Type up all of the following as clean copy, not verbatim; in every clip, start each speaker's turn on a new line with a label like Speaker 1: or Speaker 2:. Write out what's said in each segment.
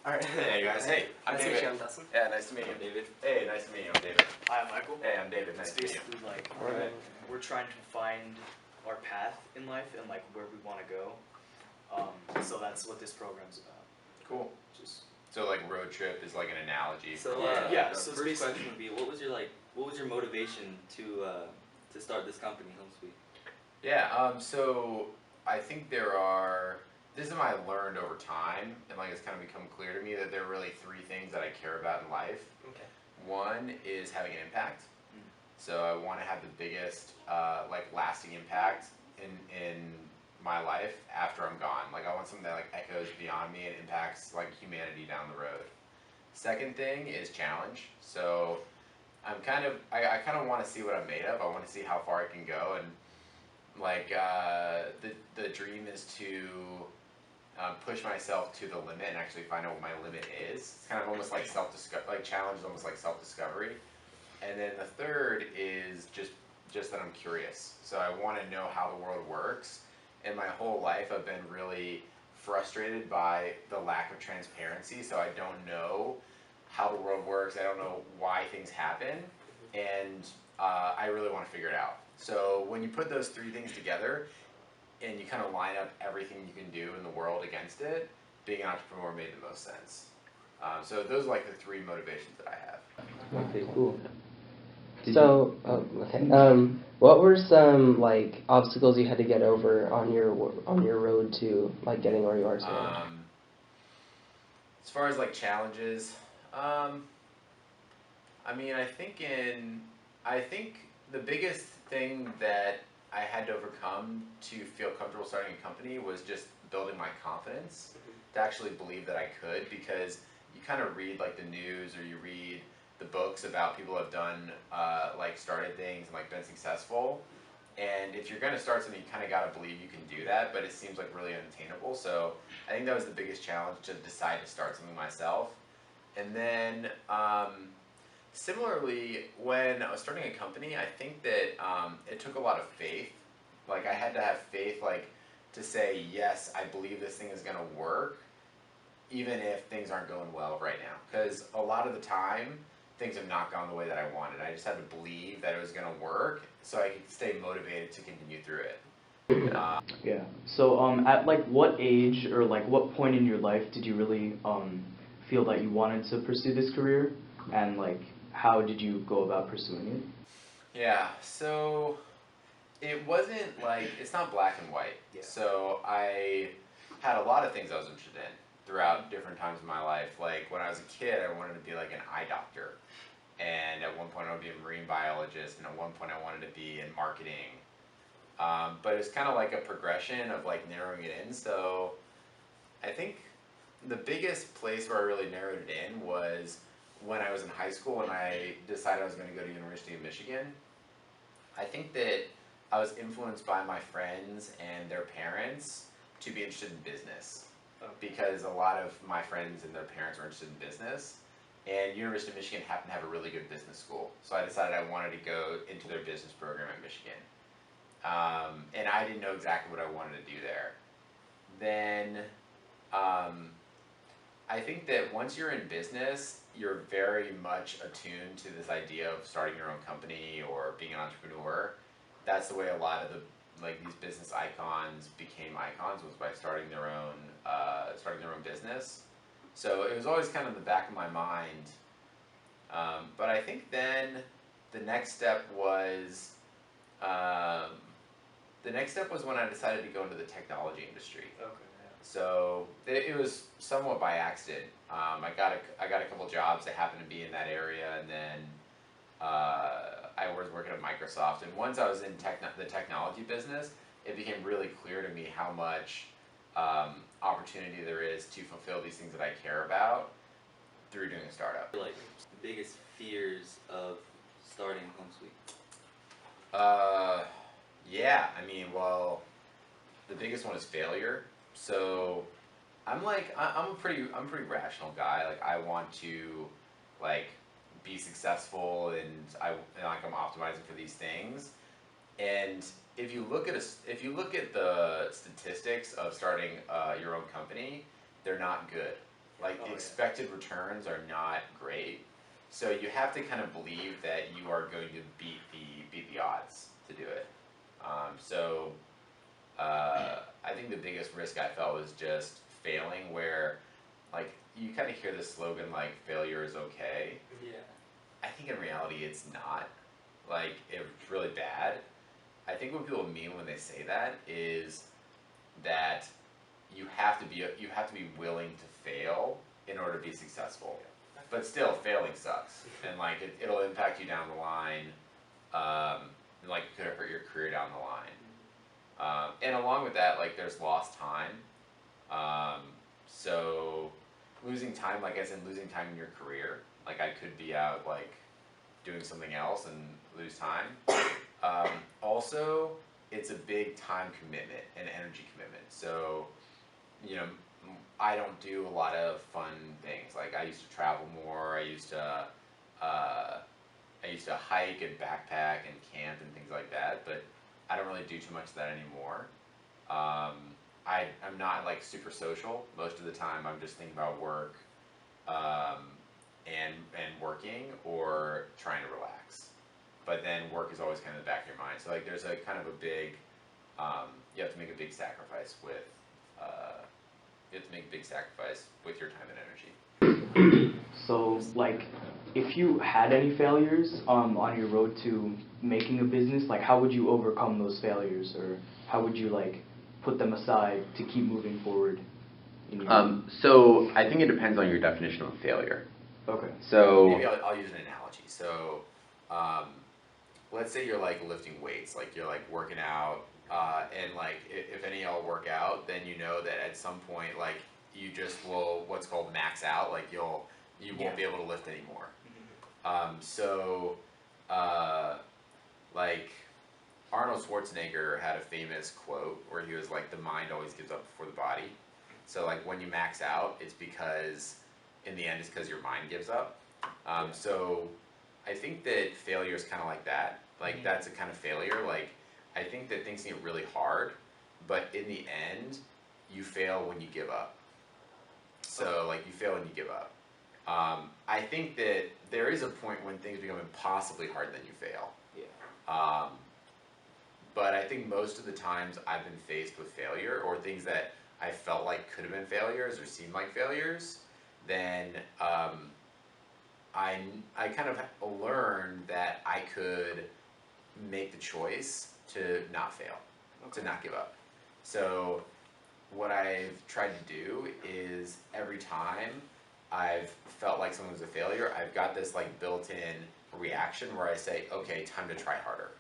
Speaker 1: Alright. Hey guys. Hey, I'm
Speaker 2: nice
Speaker 1: David.
Speaker 2: To meet you, I'm Dustin.
Speaker 1: Yeah, nice to meet you.
Speaker 2: I'm David.
Speaker 1: Hey, nice to meet you. I'm David.
Speaker 2: Hi, I'm Michael.
Speaker 1: Hey, I'm David. Nice
Speaker 2: It's
Speaker 1: to meet you.
Speaker 2: basically like
Speaker 1: Alright.
Speaker 2: we're trying to find our path in life and like where we want to go. So that's what this program's about.
Speaker 1: Cool.
Speaker 2: Just
Speaker 1: So like road trip is like an analogy.
Speaker 3: So
Speaker 2: yeah.
Speaker 3: the
Speaker 2: So it's
Speaker 3: first question would be, what was your motivation to start this company, HomeSuite?
Speaker 1: Yeah. So I think this is what I learned over time, and like it's kind of become clear to me that there are really three things that I care about in life.
Speaker 2: okay.
Speaker 1: One is having an impact. So I want to have the biggest like lasting impact in my life after I'm gone. Like I want something that like echoes beyond me and impacts like humanity down the road. Second thing is challenge. So I kind of want to see what I'm made of. I want to see how far I can go, and like the dream is to push myself to the limit and actually find out what my limit is. It's kind of almost like challenge is almost like self-discovery. And then the third is just that I'm curious. So I want to know how the world works. And my whole life I've been really frustrated by the lack of transparency. So I don't know how the world works. I don't know why things happen. And I really want to figure it out. So when you put those three things together and you kind of line up everything you can do in the world against it, being an entrepreneur made the most sense. So those are like the three motivations that I have.
Speaker 4: Okay, cool. So, what were some like obstacles you had to get over on your road to like getting where you are today?
Speaker 1: As far as like challenges, I mean, I think the biggest thing that I had to overcome to feel comfortable starting a company was just building my confidence to actually believe that I could, because you kind of read like the news or you read the books about people who have done like started things and like been successful, and if you're going to start something you kind of got to believe you can do that, but it seems like really unattainable. So I think that was the biggest challenge, to decide to start something myself. And then similarly, when I was starting a company, I think that it took a lot of faith. Like I had to have faith, like to say, yes, I believe this thing is going to work, even if things aren't going well right now. Because a lot of the time, things have not gone the way that I wanted. I just had to believe that it was going to work so I could stay motivated to continue through it.
Speaker 5: Yeah. So at like what age or like what point in your life did you really feel that you wanted to pursue this career, and like how did you go about pursuing it?
Speaker 1: Yeah, so it wasn't like, it's not black and white.
Speaker 2: Yeah.
Speaker 1: So I had a lot of things I was interested in throughout different times in my life. Like when I was a kid, I wanted to be like an eye doctor. And at one point I wanted to be a marine biologist, and at one point I wanted to be in marketing. But it's kind of like a progression of like narrowing it in. So I think the biggest place where I really narrowed it in was when I was in high school and I decided I was going to go to University of Michigan. I think that I was influenced by my friends and their parents to be interested in business, because a lot of my friends and their parents were interested in business. And University of Michigan happened to have a really good business school. So I decided I wanted to go into their business program at Michigan. And I didn't know exactly what I wanted to do there. Then I think that once you're in business, you're very much attuned to this idea of starting your own company or being an entrepreneur. That's the way a lot of these business icons became icons, was by starting their own business. So it was always kind of in the back of my mind. But I think then the next step was when I decided to go into the technology industry.
Speaker 2: Okay.
Speaker 1: So it was somewhat by accident. I got a couple jobs that happened to be in that area, and then I was working at Microsoft. And once I was in the technology business, it became really clear to me how much opportunity there is to fulfill these things that I care about through doing a startup.
Speaker 3: Like the biggest fears of starting HomeSuite?
Speaker 1: Yeah, I mean, well, the biggest one is failure. So I'm a pretty rational guy. Like I want to like be successful, and I'm optimizing for these things. And if you look at the statistics of starting your own company, they're not good. Like
Speaker 2: Oh,
Speaker 1: the
Speaker 2: yeah.
Speaker 1: expected returns are not great. So you have to kind of believe that you are going to beat the odds to do it. So I think the biggest risk I felt was just failing, where like you kind of hear the slogan like failure is okay.
Speaker 3: Yeah.
Speaker 1: I think in reality it's not. Like it's really bad. I think what people mean when they say that is that you have to be willing to fail in order to be successful. But still, failing sucks, and like it'll impact you down the line, and like it could hurt your career down the line. And along with that, like there's lost time. So losing time, like as in losing time in your career, like I could be out like doing something else and lose time. Also, it's a big time commitment and energy commitment. So, you know, I don't do a lot of fun things. Like I used to travel more. I used to hike and backpack and camp and things like that. But I don't really do too much of that anymore. I'm not like super social. Most of the time, I'm just thinking about work, and working or trying to relax. But then work is always kind of in the back of your mind. So like there's a kind of a big, you have to make a big sacrifice with, your time and energy.
Speaker 5: So, like, if you had any failures on your road to making a business, like, how would you overcome those failures, or how would you like put them aside to keep moving forward? In your
Speaker 1: So I think it depends on your definition of failure.
Speaker 5: Okay.
Speaker 1: So maybe I'll use an analogy. So let's say you're like lifting weights, like you're like working out, and like if any of y'all work out, then you know that at some point like you just will what's called max out, like you won't be able to lift anymore. So like Arnold Schwarzenegger had a famous quote where he was like, the mind always gives up before the body. So like when you max out, it's because in the end it's because your mind gives up. So I think that failure is kind of like that. Like that's a kind of failure. Like I think that things get really hard, but in the end, you fail when you give up. So like you fail when you give up. I think that there is a point when things become impossibly hard, then you fail.
Speaker 2: Yeah.
Speaker 1: But I think most of the times I've been faced with failure or things that I felt like could have been failures or seemed like failures, then I kind of learned that I could make the choice to not fail, to not give up. So what I've tried to do is every time I've felt like something was a failure, I've got this like built-in reaction where I say, okay, time to try harder.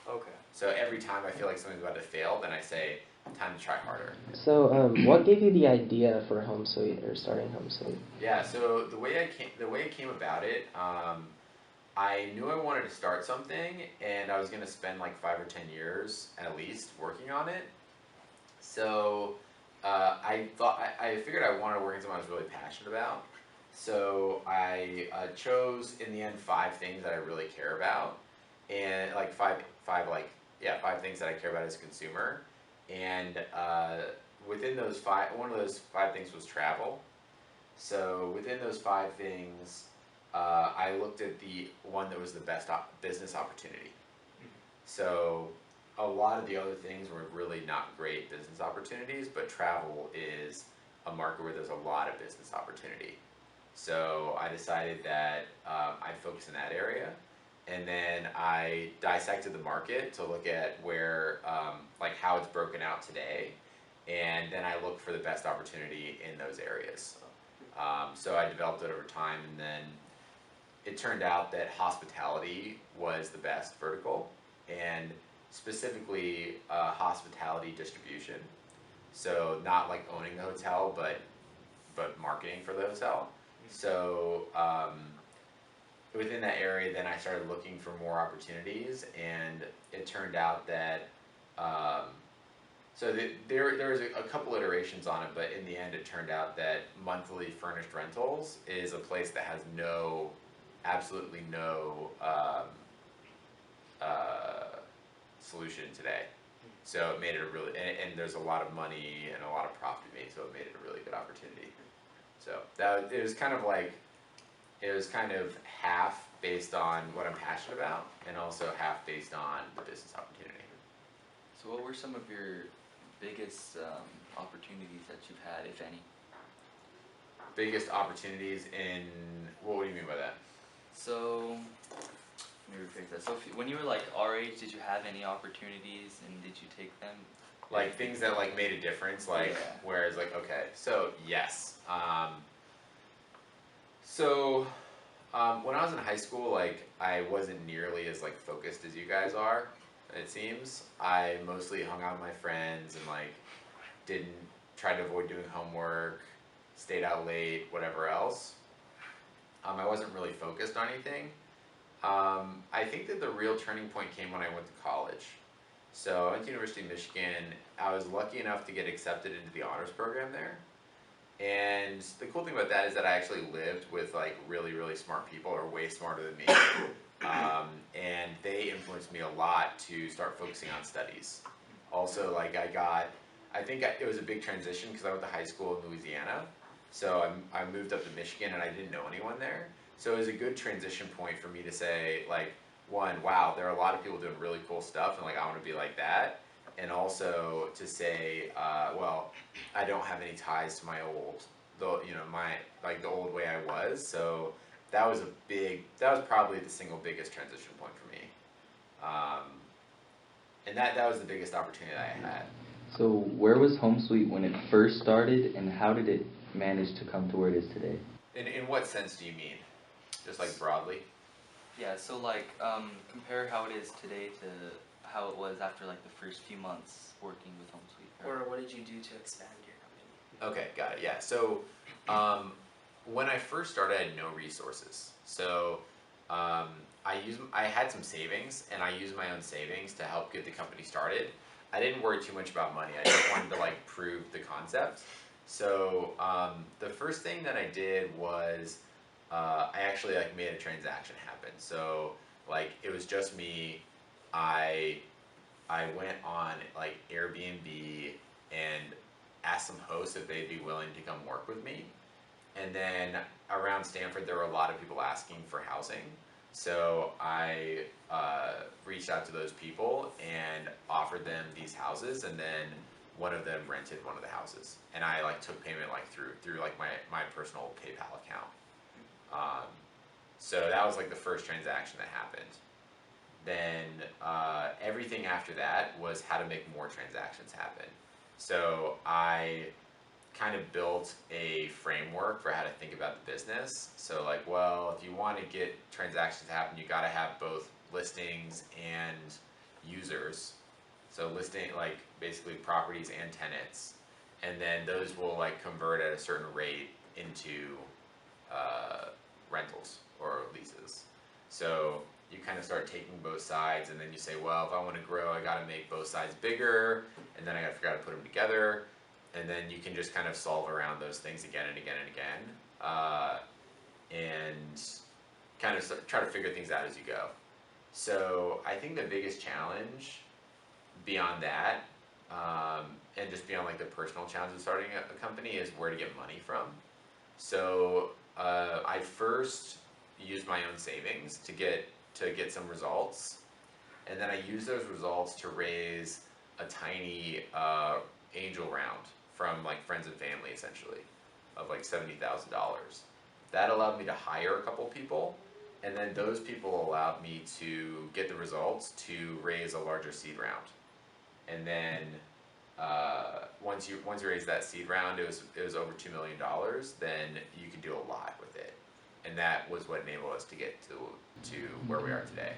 Speaker 2: Okay.
Speaker 1: So every time I feel like something's about to fail, then I say, time to try harder.
Speaker 4: So, what gave you the idea for Home Sweet or starting Home Sweet?
Speaker 1: Yeah, so the way it came about it, I knew I wanted to start something, and I was going to spend like 5 or 10 years at least working on it. So I figured I wanted to work in something I was really passionate about. So I chose in the end 5 things that I really care about, and like five things that I care about as a consumer. And within those 5, one of those 5 things was travel. So within those 5 things, I looked at the one that was the best business opportunity. So a lot of the other things were really not great business opportunities, but travel is a market where there's a lot of business opportunity. So I decided that I'd focus in that area. And then I dissected the market to look at where, like how it's broken out today. And then I looked for the best opportunity in those areas. So I developed it over time, and then it turned out that hospitality was the best vertical, and specifically hospitality distribution. So not like owning the hotel, but marketing for the hotel. So within that area, then I started looking for more opportunities, and it turned out that there was a couple iterations on it, but in the end, it turned out that monthly furnished rentals is a place that has absolutely no solution today. So it made it a really, and there's a lot of money and a lot of profit made, so it made it a really good opportunity. So it was kind of like, it was kind of half based on what I'm passionate about, and also half based on the business opportunity.
Speaker 6: So what were some of your biggest opportunities that you've had, if any?
Speaker 1: Biggest opportunities in, what do you mean by that?
Speaker 6: So, let me rephrase that. So when you were like our age, did you have any opportunities and did you take them?
Speaker 1: Like things that like made a difference, like,
Speaker 6: Yeah.
Speaker 1: whereas like, okay, so yes. When I was in high school, like, I wasn't nearly as like focused as you guys are, it seems. I mostly hung out with my friends and like didn't try to avoid doing homework, stayed out late, whatever else. I wasn't really focused on anything. I think that the real turning point came when I went to college. So I went to University of Michigan. I was lucky enough to get accepted into the honors program there. And the cool thing about that is that I actually lived with like really, really smart people, or way smarter than me. And they influenced me a lot to start focusing on studies. Also, like I think it was a big transition because I went to high school in Louisiana. So I moved up to Michigan and I didn't know anyone there. So it was a good transition point for me to say, like, one, wow, there are a lot of people doing really cool stuff, and like I want to be like that. And also to say, well, I don't have any ties to my old, the old way I was. So that was probably the single biggest transition point for me. And that was the biggest opportunity that I had.
Speaker 7: So where was Home Sweet when it first started, and how did it manage to come to where it is today?
Speaker 1: In what sense do you mean? Just like broadly?
Speaker 6: Yeah, so like compare how it is today to how it was after like the first few months working with Home Sweet.
Speaker 2: Or what did you do to expand your company?
Speaker 1: Okay, got it. Yeah. So when I first started, I had no resources. So I had some savings, and I used my own savings to help get the company started. I didn't worry too much about money. I just wanted to like prove the concept. So the first thing that I did was I actually like made a transaction happen. So like it was just me. I went on like Airbnb and asked some hosts if they'd be willing to come work with me. And then around Stanford, there were a lot of people asking for housing. So I reached out to those people and offered them these houses, and then one of them rented one of the houses, and I like took payment like through like my personal PayPal account. So that was like the first transaction that happened. Then everything after that was how to make more transactions happen. So I kind of built a framework for how to think about the business. So like, well, if you want to get transactions to happen, you got to have both listings and users. So listing, like basically properties and tenants, and then those will like convert at a certain rate into rentals or leases. So you kind of start taking both sides, and then you say, well, if I want to grow, I got to make both sides bigger, and then I got to figure out how to put them together, and then you can just kind of solve around those things again and again and again, and kind of try to figure things out as you go. So I think the biggest challenge beyond that, and just beyond like the personal challenge of starting a company, is where to get money from. So I first used my own savings to get some results, and then I used those results to raise a tiny angel round from like friends and family, essentially, of like $70,000. That allowed me to hire a couple people, and then those people allowed me to get the results to raise a larger seed round. And then once you raise that seed round, it was over $2 million. Then you can do a lot with it, and that was what enabled us to get to where we are today.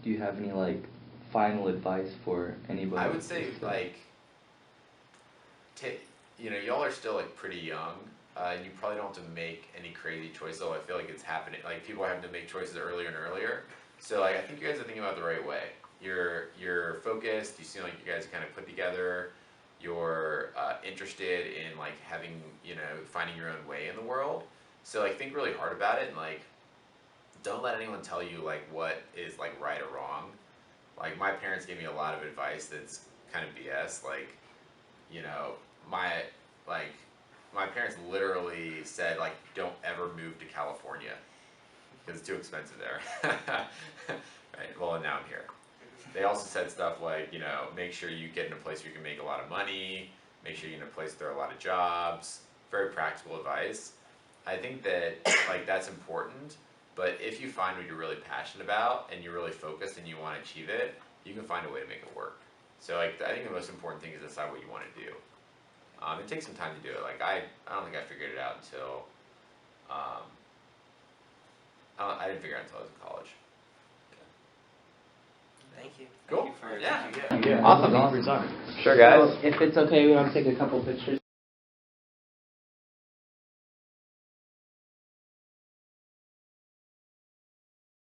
Speaker 7: Do you have any like final advice for anybody?
Speaker 1: I would say like, y'all are still like pretty young. And you probably don't have to make any crazy choices. Although I feel like it's happening. Like people are having to make choices earlier and earlier. So like I think you guys are thinking about it the right way. You're focused. You seem like you guys are kind of put together. You're interested in like having finding your own way in the world. So like think really hard about it, and like don't let anyone tell you like what is like right or wrong. Like my parents gave me a lot of advice that's kind of BS. Like my parents literally said, like, don't ever move to California because it's too expensive there. Right, well, now I'm here. They also said stuff like, you know, make sure you get in a place where you can make a lot of money, make sure you're in a place where there are a lot of jobs, very practical advice. I think that, like, that's important, but if you find what you're really passionate about and you're really focused and you want to achieve it, you can find a way to make it work. So, like, I think the most important thing is decide what you want to do. It takes some time to do it. Like, I don't think I figured it out until, I didn't figure it out until I was in college.
Speaker 6: Thank you.
Speaker 1: Cool.
Speaker 6: Thank you for
Speaker 1: Yeah.
Speaker 5: Yeah.
Speaker 4: Awesome.
Speaker 5: Thank you for your time.
Speaker 4: Sure, guys. So if it's okay, we want to take a couple pictures.